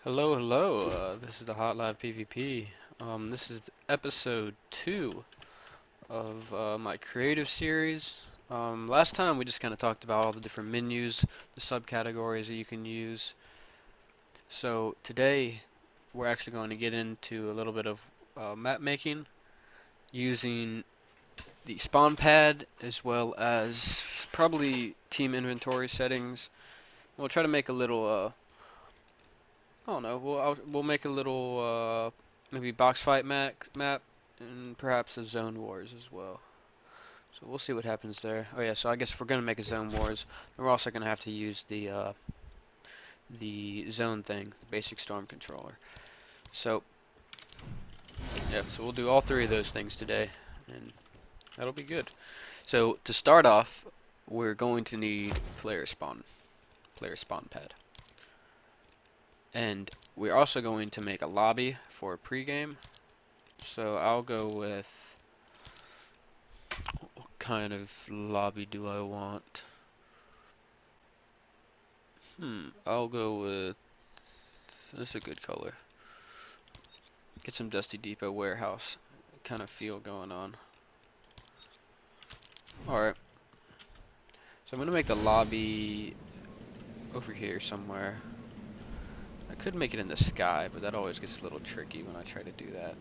Hello, hello. This is the Hot Live PvP. This is episode 2 of my creative series. Last time we just kind of talked about all the different menus, the subcategories that you can use. So today we're actually going to get into a little bit of map making using the spawn pad as well as probably team inventory settings. We'll try to make a little I don't know. We'll make a little maybe box fight map and perhaps a zone wars as well. So we'll see what happens there. Oh yeah, so I guess if we're gonna make a zone wars, then we're also gonna have to use the zone thing, the basic storm controller. So yeah, so we'll do all three of those things today, and that'll be good. So to start off, we're going to need player spawn pad. And we're also going to make a lobby for pregame. So I'll go with, what kind of lobby do I want? I'll go with, this is a good color. Get some Dusty Depot warehouse kind of feel going on. Alright, so I'm going to make the lobby over here somewhere. I could make it in the sky, but that always gets a little tricky when I try to do that.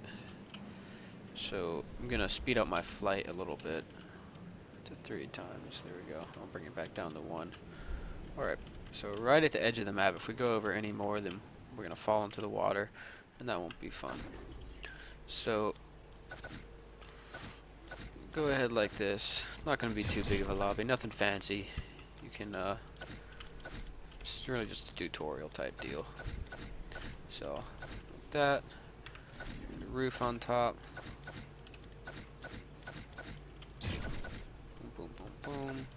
So I'm going to speed up my flight a little bit to 3 times. There we go. I'll bring it back down to 1. Alright, so right at the edge of the map, if we go over any more, then we're going to fall into the water, and that won't be fun. So, go ahead like this. Not going to be too big of a lobby, nothing fancy. You can, it's really just a tutorial type deal. So, like that, and the roof on top. Boom, boom, boom, boom.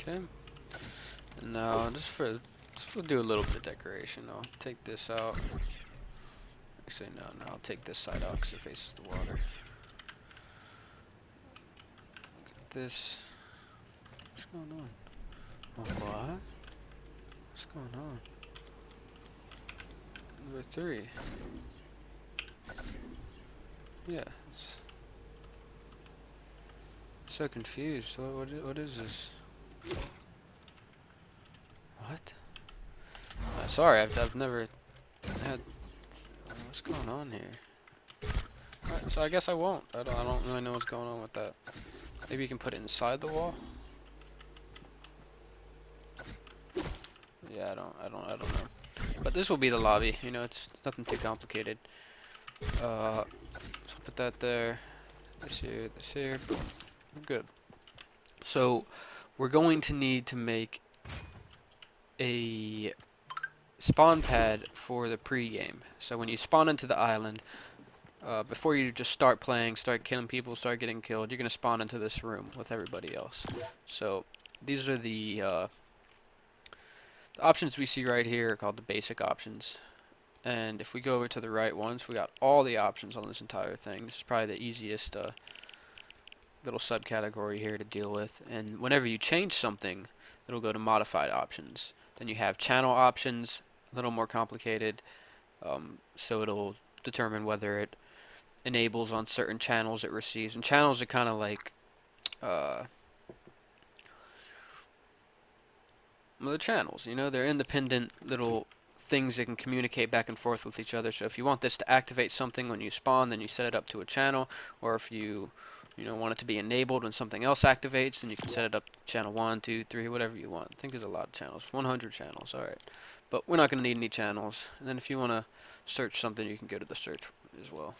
Okay. And now, we'll do a little bit of decoration. I'll take this out. Actually, no, I'll take this side out because it faces the water. Look at this. What's going on? Oh, what? What's going on? Number 3. Yeah. So confused. What is this? What? Sorry, I've never had. What's going on here? Alright, so I guess I won't. I don't really know what's going on with that. Maybe you can put it inside the wall. Yeah, I don't know. But this will be the lobby. You know, it's nothing too complicated. So put that there. This here. Boom. We're good. So we're going to need to make a spawn pad for the pre-game. So when you spawn into the island, before you just start playing, start killing people, start getting killed, you're going to spawn into this room with everybody else. So these are the options we see right here called the basic options. And if we go over to the right ones, we got all the options on this entire thing. This is probably the easiest little subcategory here to deal with. And whenever you change something, it'll go to modified options. Then you have channel options, a little more complicated. So it'll determine whether it enables on certain channels it receives. And channels are kind of like well, the channels, you know, they're independent little things that can communicate back and forth with each other. So if you want this to activate something when you spawn, then you set it up to a channel. Or if you want it to be enabled when something else activates, then you can set it up to channel 1, 2, 3, whatever you want. I think there's a lot of channels, 100 channels, alright. But we're not going to need any channels. And then if you want to search something, you can go to the search as well.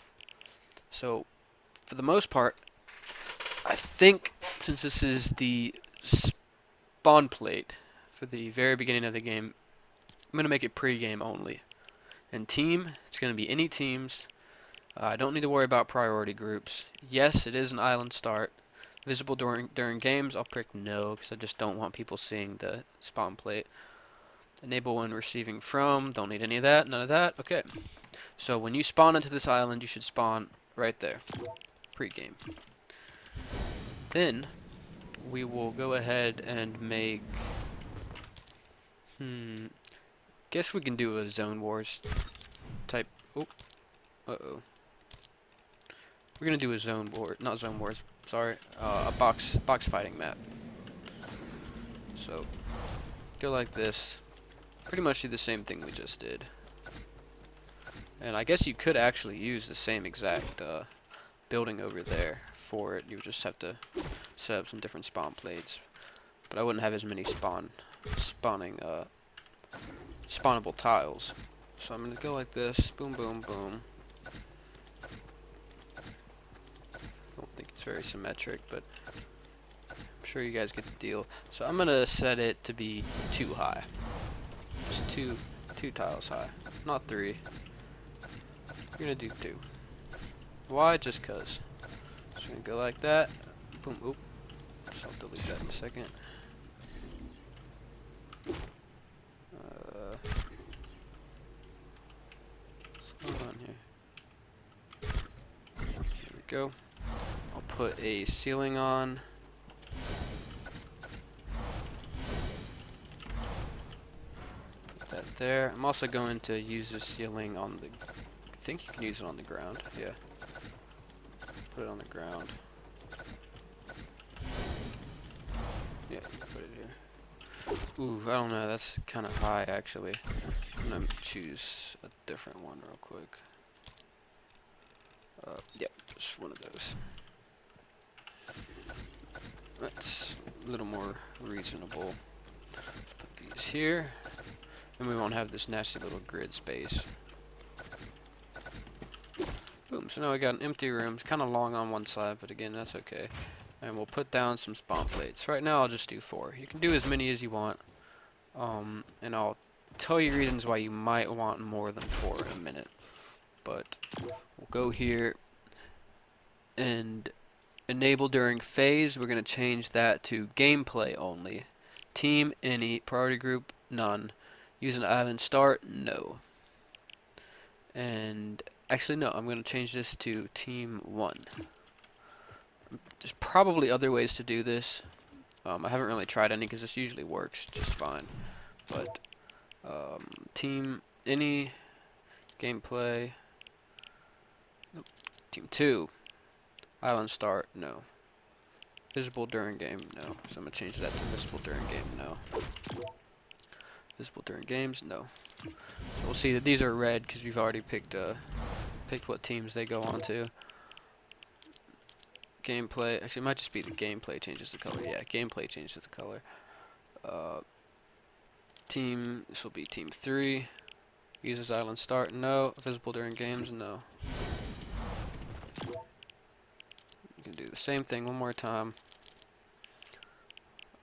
So for the most part, I think since this is the spawn plate for the very beginning of the game, I'm going to make it pre-game only. And team, it's going to be any teams. I don't need to worry about priority groups. Yes, it is an island start. Visible during games, I'll prick no because I just don't want people seeing the spawn plate. Enable when receiving from, don't need any of that, none of that. Okay, so when you spawn into this island, you should spawn right there, pre-game. Then we will go ahead and make guess we can do a zone wars type. Oh, uh-oh. We're gonna do a zone war, not zone wars. Sorry, a box fighting map. So go like this. Pretty much do the same thing we just did. And I guess you could actually use the same exact building over there for it. You just have to set up some different spawn plates. But I wouldn't have as many spawnable tiles. So I'm gonna go like this. Boom, boom, boom. I don't think it's very symmetric, but I'm sure you guys get the deal. So I'm gonna set it to be 2 high. Just two tiles high, not 3. We're gonna do 2. Why? Just cause. Just gonna go like that. Boom. Oop. So I'll delete that in a second. What's going on here? Here we go. I'll put a ceiling on. Put that there. I'm also going to use the ceiling on the. I think you can use it on the ground. Yeah. Put it on the ground. Yeah, you can put it here. Ooh, I don't know. That's kind of high, actually. I'm gonna choose a different one real quick. Yep, just one of those. That's a little more reasonable. Put these here, and we won't have this nasty little grid space. Boom, so now we got an empty room. It's kind of long on one side, but again, that's okay. And we'll put down some spawn plates. Right now, I'll just do 4. You can do as many as you want. And I'll tell you reasons why you might want more than 4 in a minute. But we'll go here and enable during phase. We're going to change that to gameplay only. Team, any. Priority group, none. Use an island start, no. And actually, no, I'm going to change this to team 1. There's probably other ways to do this. I haven't really tried any because this usually works just fine. But team, any, gameplay, nope. Team 2, island start, no. Visible during game, no. So I'm going to change that to visible during game, no. Visible during games, no. So we'll see that these are red because we've already picked what teams they go on to. Gameplay, actually it might just be the gameplay changes the color. Yeah, gameplay changes the color. Team, this will be team 3. Uses island start, no. Visible during games, no. You can do the same thing one more time.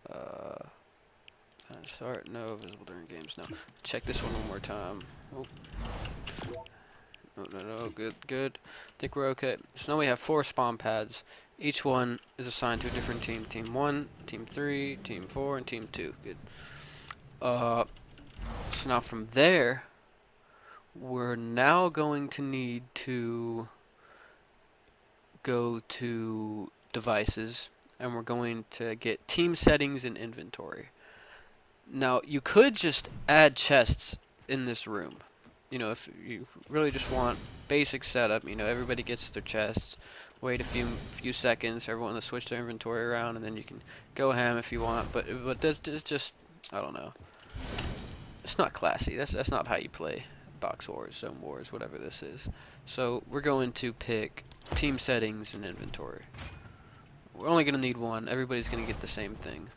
Island start, no. Visible during games, no. Check this one more time. Oh. No, good. I think we're okay. So now we have 4 spawn pads. Each one is assigned to a different team. Team 1, Team 3, Team 4, and Team 2. Good. So now from there, we're now going to need to go to devices, and we're going to get team settings and inventory. Now, you could just add chests in this room. You know, if you really just want basic setup, you know, everybody gets their chests, wait a few seconds, everyone to switch their inventory around, and then you can go ham if you want. But that's just, I don't know. It's not classy. That's not how you play box wars, zone wars, whatever this is. So we're going to pick team settings and inventory. We're only going to need one. Everybody's going to get the same thing.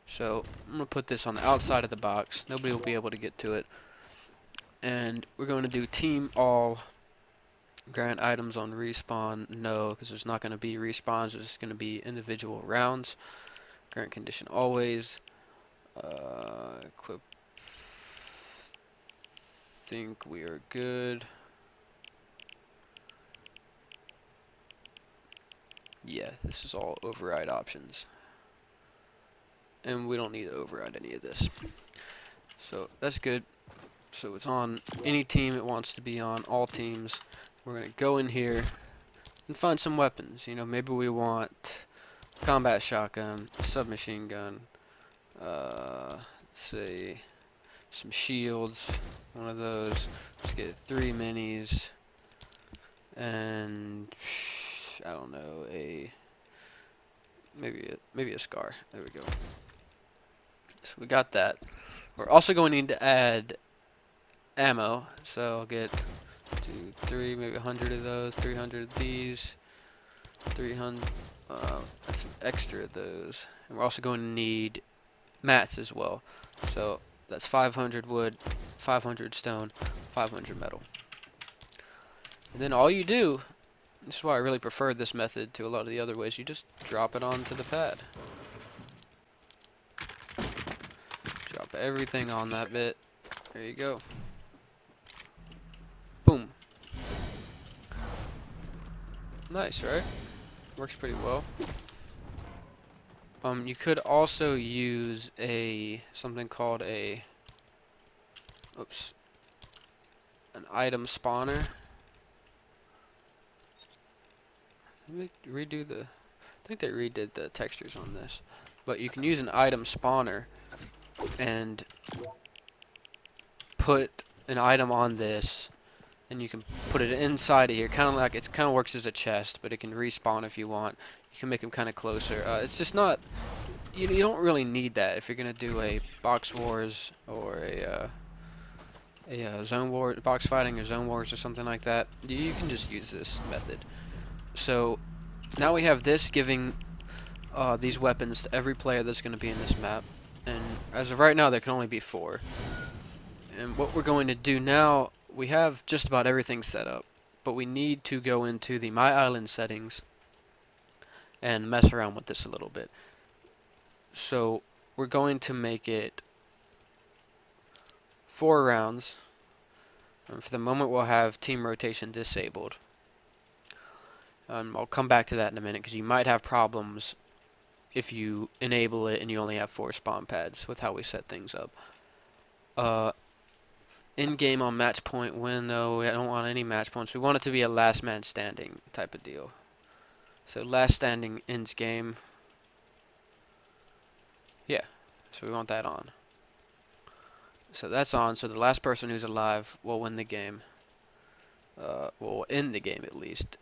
So I'm going to put this on the outside of the box. Nobody will be able to get to it. And we're going to do team all. Grant items on respawn, no, because there's not going to be respawns. There's just going to be individual rounds. Grant condition always. Equip. Think we are good. Yeah, this is all override options. And we don't need to override any of this. So that's good. So it's on any team it wants to be on, all teams. We're going to go in here and find some weapons. You know, maybe we want combat shotgun, submachine gun, let's say some shields, one of those. Let's get 3 minis, and I don't know, maybe a scar. There we go. So we got that. We're also going to need to add ammo, so I'll get 2, 3, maybe 100 of those, 300 of these, 300, and some extra of those. And we're also going to need mats as well. So that's 500 wood, 500 stone, 500 metal. And then all you do, this is why I really prefer this method to a lot of the other ways, you just drop it onto the pad. Drop everything on that bit. There you go. Boom. Nice, right? Works pretty well. You could also use something called an item spawner. Let me redo I think they redid the textures on this. But you can use an item spawner and put an item on this, and you can put it inside of here, kind of works as a chest, but it can respawn if you want. You can make them kind of closer. It's just not, you don't really need that if you're gonna do a box wars or a zone war, box fighting or zone wars or something like that. You can just use this method. So now we have this giving these weapons to every player that's going to be in this map, and as of right now there can only be 4. And what we're going to do now, we have just about everything set up, but we need to go into the My Island settings and mess around with this a little bit. So we're going to make it 4 rounds, and for the moment we'll have team rotation disabled. I'll come back to that in a minute because you might have problems if you enable it and you only have 4 spawn pads with how we set things up. In game on match point win, though, I don't want any match points. We want it to be a last man standing type of deal. So last standing ends game. Yeah, so we want that on. So that's on, so the last person who's alive will win the game. Will end the game at least.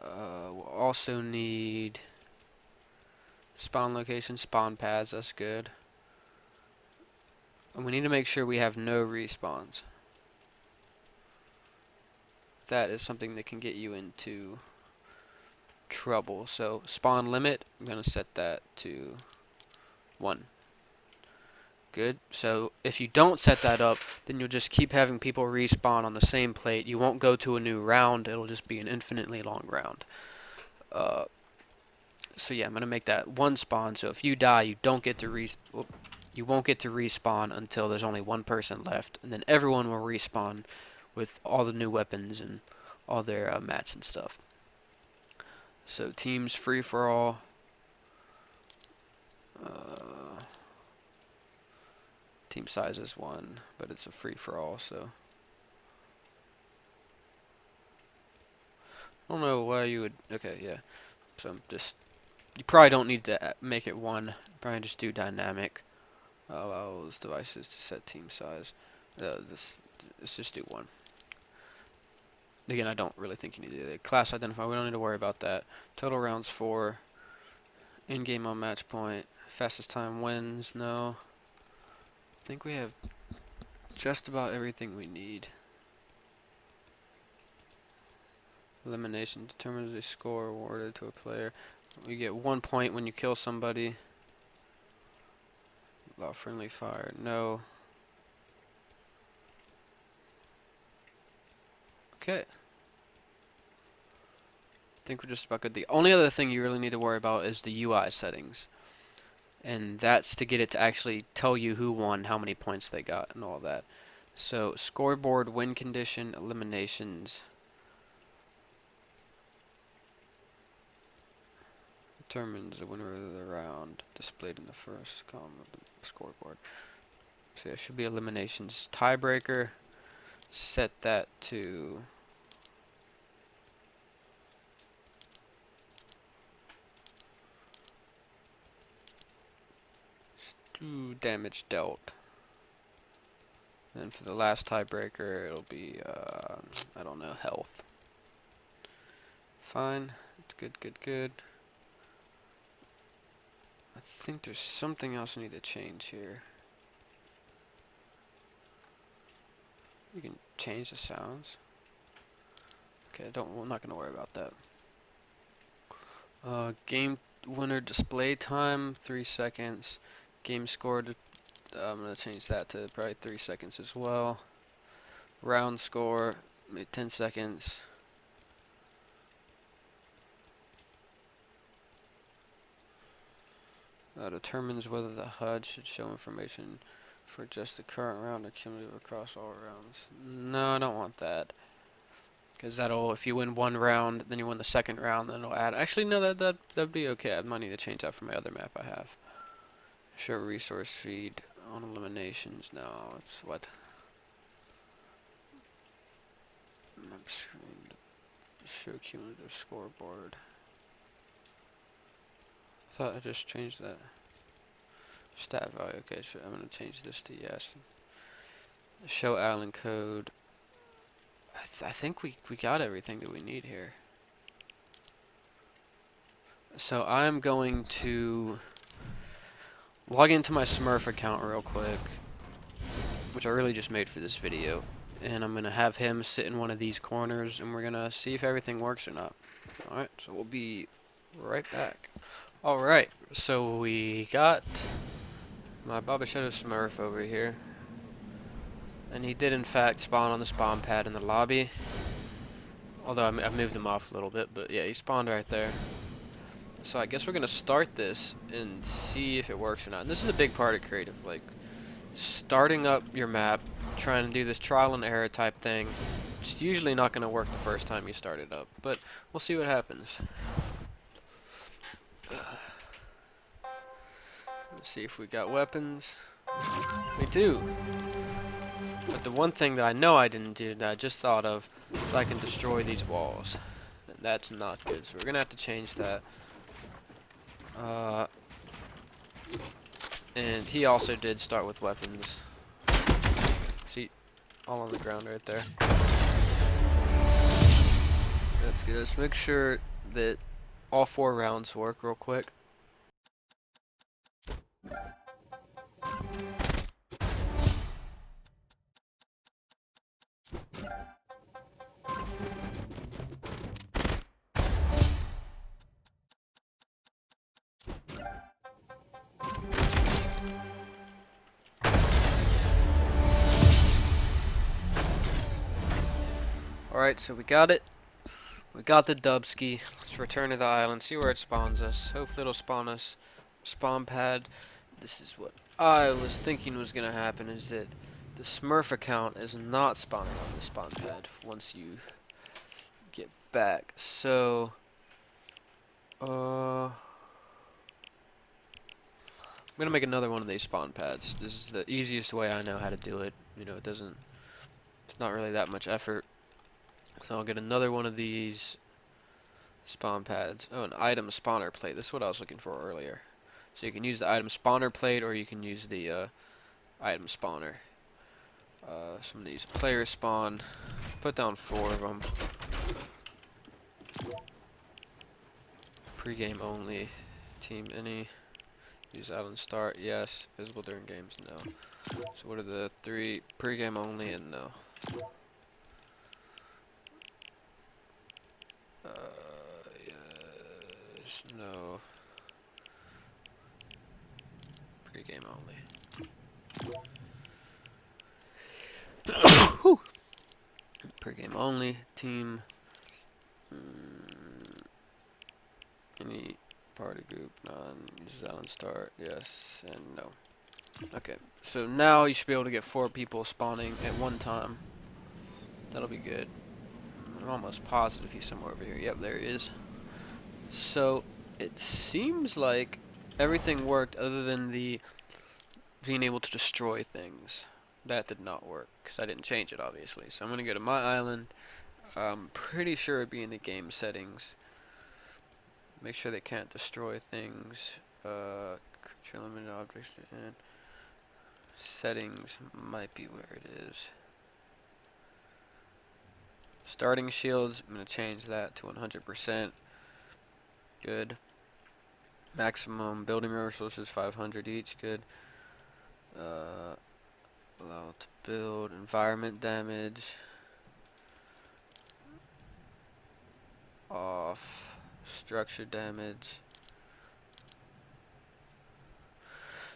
We'll also need spawn location, spawn pads, that's good. And we need to make sure we have no respawns. That is something that can get you into trouble. So spawn limit, I'm going to set that to 1. Good. So if you don't set that up, then you'll just keep having people respawn on the same plate. You won't go to a new round. It'll just be an infinitely long round. So yeah, I'm going to make that 1 spawn. So if you die, you don't get to you won't get to respawn until there's only 1 person left, and then everyone will respawn with all the new weapons and all their mats and stuff. So teams free for all. Team size is 1, but it's a free for all. So I don't know why you would. Okay, yeah. So you probably don't need to make it 1. Probably just do dynamic. Allow those devices to set team size. Let's just do 1. Again, I don't really think you need to do that. Class identifier, we don't need to worry about that. Total rounds 4. In-game on match point. Fastest time wins, no. I think we have just about everything we need. Elimination determines a score awarded to a player. You get 1 point when you kill somebody. Allow friendly fire, no. Okay. I think we're just about good. The only other thing you really need to worry about is the UI settings. And that's to get it to actually tell you who won, how many points they got, and all that. So, scoreboard, win condition, eliminations. Determines the winner of the round, displayed in the first column of the scoreboard. So, it should be eliminations. Tiebreaker, set that to... damage dealt. And for the last tiebreaker, it'll be, I don't know, health. Fine. Good, good, good. I think there's something else I need to change here. You can change the sounds. Okay, I'm not gonna worry about that. Game winner display time, 3 seconds. Game score, I'm gonna change that to probably 3 seconds as well. Round score, maybe 10 seconds. Determines whether the HUD should show information for just the current round or cumulative across all rounds. No, I don't want that. Because that'll, if you win one round, then you win the second round, then it'll add. Actually, no, that'd be okay. I might need to change that for my other map I have. Show resource feed on eliminations. No, it's what? Map screen. Show cumulative scoreboard. I thought I just changed that. Stat value. Okay, so I'm gonna change this to yes. Show island code. I think we got everything that we need here. So I'm going to log into my Smurf account real quick, which I really just made for this video, and I'm gonna have him sit in one of these corners, and we're gonna see if everything works or not. All right, so we'll be right back. All right, so we got my Baba Shadow Smurf over here, and he did in fact spawn on the spawn pad in the lobby. Although I moved him off a little bit, but yeah, he spawned right there. So I guess we're gonna start this and see if it works or not. And this is a big part of creative, like starting up your map, trying to do this trial and error type thing. It's usually not gonna work the first time you start it up, but we'll see what happens. Let's see if we got weapons. We do. But the one thing that I know I didn't do that I just thought of is I can destroy these walls. And that's not good, so we're gonna have to change that. And he also did start with weapons. See, all on the ground right there. That's good. Let's make sure that all 4 rounds work real quick. Alright, so we got it. We got the Dubski. Let's return to the island, see where it spawns us. Hopefully it'll spawn us spawn pad. This is what I was thinking was gonna happen, is that the Smurf account is not spawning on the spawn pad once you get back. So I'm gonna make another one of these spawn pads. This is the easiest way I know how to do it. You know, it's not really that much effort. So I'll get another one of these spawn pads. Oh, an item spawner plate. This is what I was looking for earlier. So you can use the item spawner plate, or you can use the item spawner. Some of these player spawn. Put down 4 of them. Pre-game only. Team any. Use island start. Yes. Visible during games. No. So what are the 3? Pre-game only and no. Yes. No. Pre-game only. Per-game only, team, any party group, none, use island start, yes, and no. Okay, so now you should be able to get 4 people spawning at one time. That'll be good. I'm almost positive he's somewhere over here. Yep, there he is. So, it seems like everything worked other than the being able to destroy things. That did not work, because I didn't change it, obviously. So I'm going to go to my island. I'm pretty sure it'd be in the game settings. Make sure they can't destroy things. Creature limited objects and Settings might be where it is. Starting shields, I'm going to change that to 100%. Good. Maximum building resources 500 each. Good. Allow to build. Environment damage. Off. Structure damage.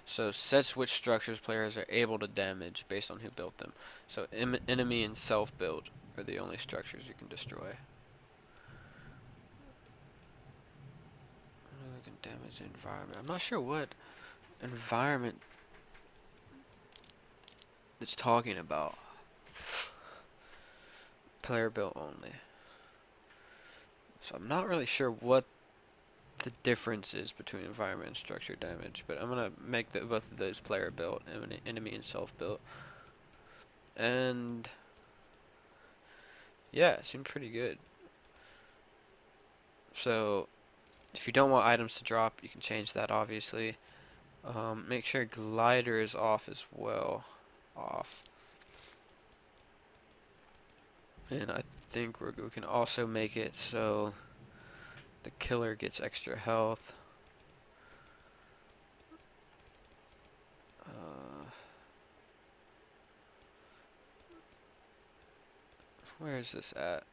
So sets which structures players are able to damage based on who built them. So enemy and self-build are the only structures you can destroy. We can damage the environment. I'm not sure what environment it's talking about. Player built only. So I'm not really sure what the difference is between environment and structure damage, but I'm gonna make both of those player built, enemy and self built. And yeah, it seemed pretty good. So if you don't want items to drop, you can change that obviously. Make sure glider is off as well. Off. And I think we can also make it so the killer gets extra health. Where is this at?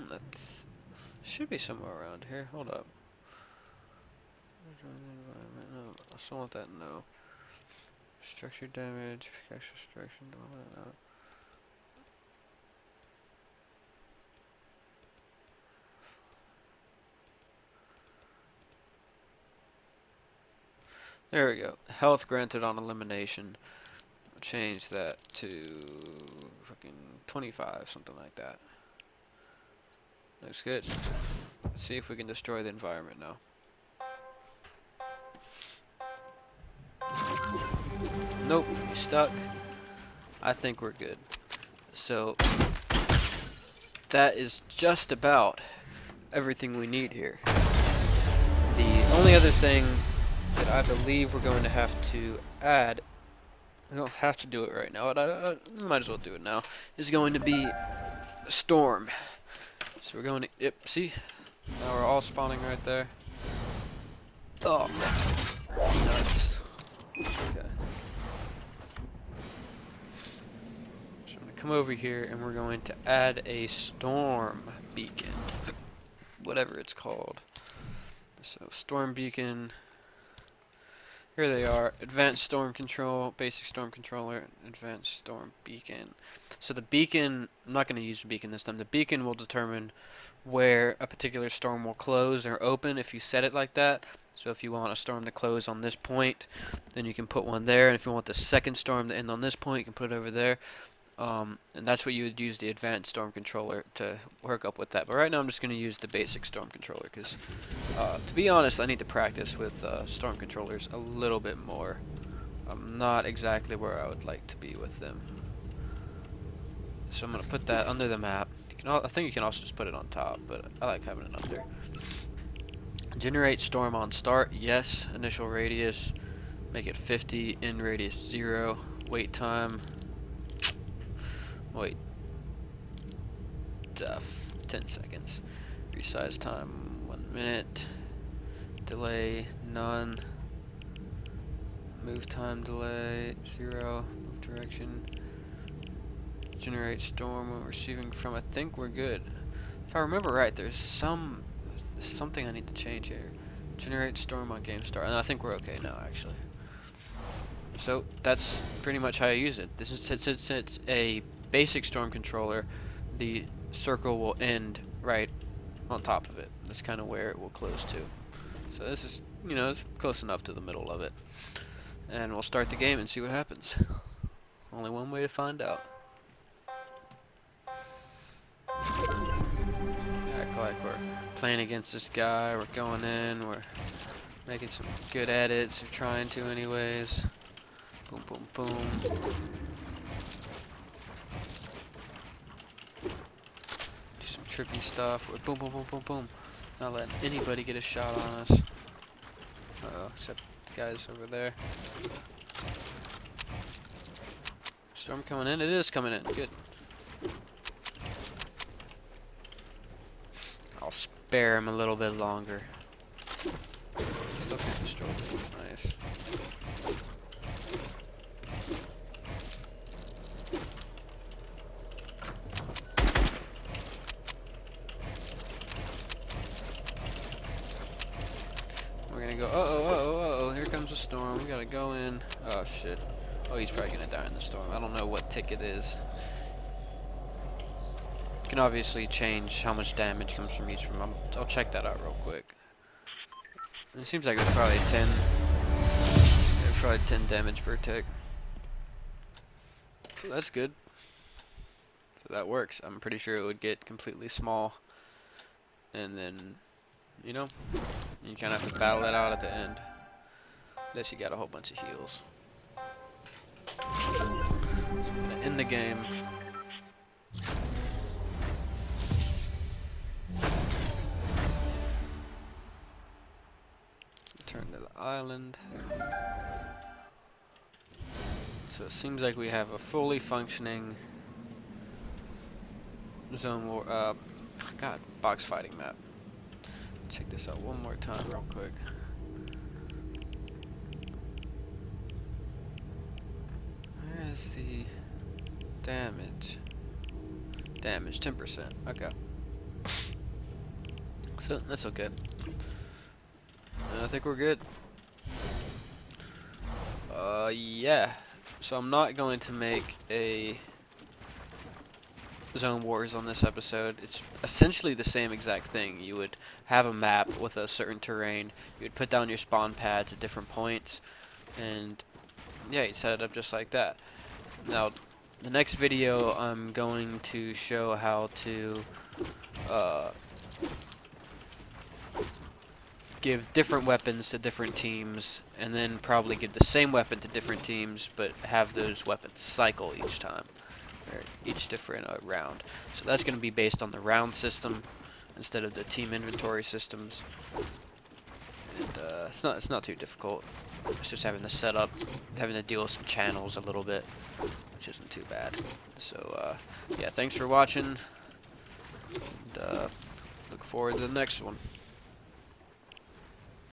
That should be somewhere around here. Hold up. No, I still want that. No. Structure damage, extra destruction. No. There we go. Health granted on elimination. Change that to fucking 25, something like that. Looks good. Let's see if we can destroy the environment now. Nope, you stuck. I think we're good. So that is just about everything we need here. The only other thing that I believe we're going to have to add, I don't have to do it right now, but I might as well do it now, is going to be storm. So we're going to, yep, see? Now we're all spawning right there. Oh, nuts. Okay. So I'm going to come over here and we're going to add a storm beacon. Whatever it's called. So storm beacon. Here they are. Advanced storm control, basic storm controller, advanced storm beacon. So the beacon, I'm not going to use the beacon this time. The beacon will determine where a particular storm will close or open if you set it like that. So if you want a storm to close on this point, then you can put one there. And if you want the second storm to end on this point, you can put it over there. And that's what you would use the advanced storm controller to work up with that. But right now I'm just going to use the basic storm controller because, to be honest, I need to practice with storm controllers a little bit more. I'm not exactly where I would like to be with them. So I'm going to put that under the map. I think you can also just put it on top, but I like having it under. Generate storm on start, yes. Initial radius, make it 50. End radius 0. Wait time. Wait. 10 seconds. Resize time 1 minute. Delay none. Move time delay 0. Move direction. Generate storm when receiving from. I think we're good. If I remember right, there's something I need to change here. Generate storm on game start, and I think we're okay now actually. So that's pretty much how I use it. This is since it's a basic storm controller, the circle will end right on top of it. That's kind of where it will close to. So this is, it's close enough to the middle of it. And we'll start the game and see what happens. Only one way to find out. Act like we're playing against this guy, we're going in, we're making some good edits, or trying to anyways. Boom, boom, boom. Do some trippy stuff. Boom, boom, boom, boom, boom. Not letting anybody get a shot on us. Uh-oh, except the guys over there. Storm coming in? It is coming in. Good. I'll spare him a little bit longer. Still can't destroy it. Nice. We're gonna go, uh-oh, here comes a storm. We gotta go in. Oh, shit. Oh, he's probably gonna die in the storm. I don't know what tick it is. You can obviously change how much damage comes from each room. I'll check that out real quick. It seems like it was probably 10. There's probably 10 damage per tick. So that's good. So that works. I'm pretty sure it would get completely small. And then, you know, you kind of have to battle that out at the end. Unless you got a whole bunch of heals. So I'm gonna end the game. Return to the island. So it seems like we have a fully functioning zone war, God, box fighting map. Check this out one more time real quick. Where's the damage? Damage, 10%. Okay. So, that's okay. I think we're good. Yeah. So I'm not going to make a Zone Wars on this episode. It's essentially the same exact thing. You would have a map with a certain terrain. You would put down your spawn pads at different points, and yeah, you set it up just like that. Now, the next video I'm going to show how to give different weapons to different teams, and then probably give the same weapon to different teams, but have those weapons cycle each time, or each different round. So that's going to be based on the round system instead of the team inventory systems. And it's not too difficult. It's just having the setup, having to deal with some channels a little bit, which isn't too bad. So yeah, thanks for watching, and look forward to the next one.